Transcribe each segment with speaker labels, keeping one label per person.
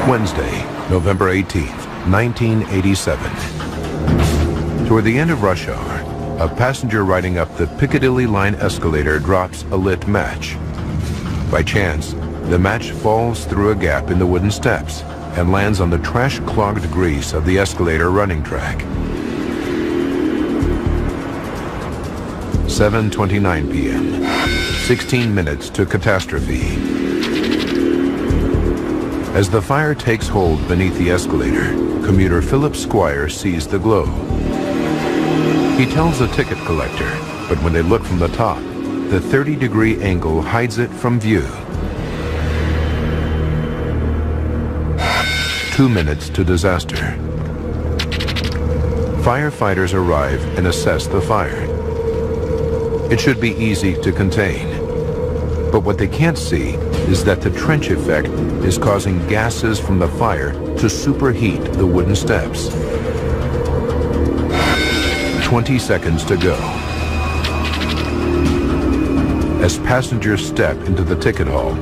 Speaker 1: Wednesday, November 18th, 1987. Toward the end of rush hour, a passenger riding up the Piccadilly line escalator drops a lit match. By chance, the match falls through a gap in the wooden steps and lands on the trash-clogged grease of the escalator running track. 7:29 p.m. 16 minutes to catastrophe. As the fire takes hold beneath the escalator, commuter Philip Squire sees the glow. He tells the ticket collector, but when they look from the top, the 30-degree angle hides it from view. 2 minutes to disaster. Firefighters arrive and assess the fire. It should be easy to contain. But what they can't see is that the trench effect is causing gases from the fire to superheat the wooden steps. 20 seconds to go. As passengers step into the ticket hall,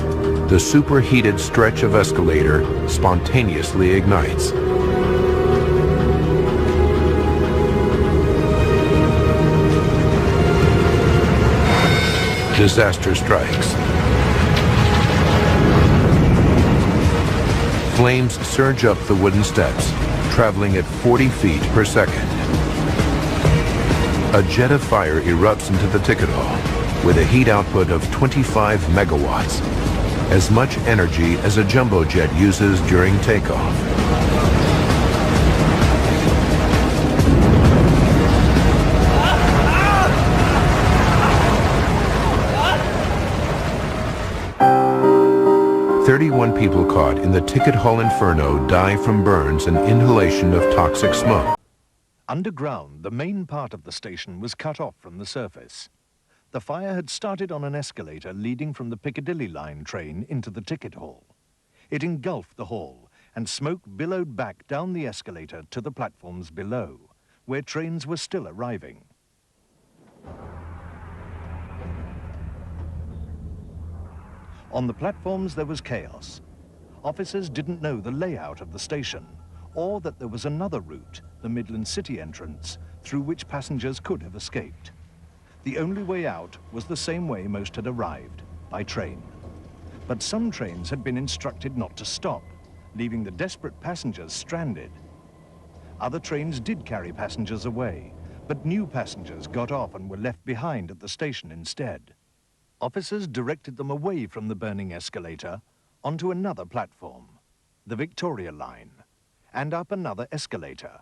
Speaker 1: the superheated stretch of escalator spontaneously ignites. Disaster strikes. Flames surge up the wooden steps, traveling at 40 feet per second. A jet of fire erupts into the ticket hall with a heat output of 25 megawatts, as much energy as a jumbo jet uses during takeoff. "31 people caught in the ticket hall inferno die from burns and inhalation of toxic smoke."
Speaker 2: Underground, the main part of the station was cut off from the surface. The fire had started on an escalator leading from the Piccadilly line train into the ticket hall. It engulfed the hall, and smoke billowed back down the escalator to the platforms below, where trains were still arriving. On the platforms, there was chaos. Officers didn't know the layout of the station, or that there was another route, the Midland City entrance, through which passengers could have escaped. The only way out was the same way most had arrived, by train. But some trains had been instructed not to stop, leaving the desperate passengers stranded. Other trains did carry passengers away, but new passengers got off and were left behind at the station instead. Officers directed them away from the burning escalator onto another platform, the Victoria line, and up another escalator.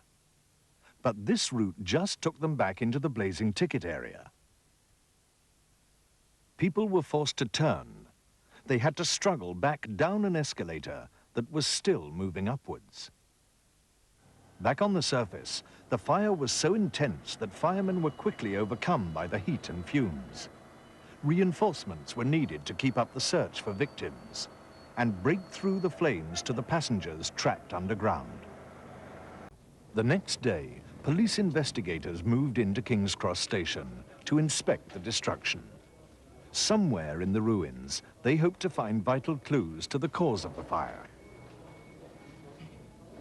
Speaker 2: But this route just took them back into the blazing ticket area. People were forced to turn. They had to struggle back down an escalator that was still moving upwards. Back on the surface, the fire was so intense that firemen were quickly overcome by the heat and fumes. Reinforcements were needed to keep up the search for victims and break through the flames to the passengers trapped underground. The next day, police investigators moved into King's Cross Station to inspect the destruction. Somewhere in the ruins, they hoped to find vital clues to the cause of the fire.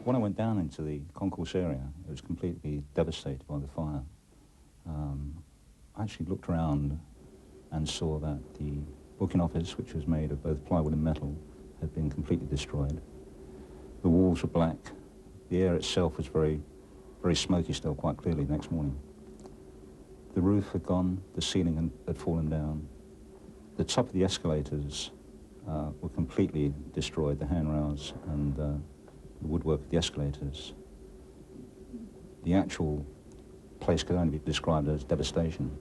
Speaker 3: When I went down into the concourse area, it was completely devastated by the fire. I actually looked around and saw that the booking office, which was made of both plywood and metal, had been completely destroyed. The walls were black. The air itself was very, very smoky still, quite clearly, the next morning. The roof had gone, the ceiling had fallen down. The top of the escalators were completely destroyed, the handrails and the woodwork of the escalators. The actual place could only be described as devastation.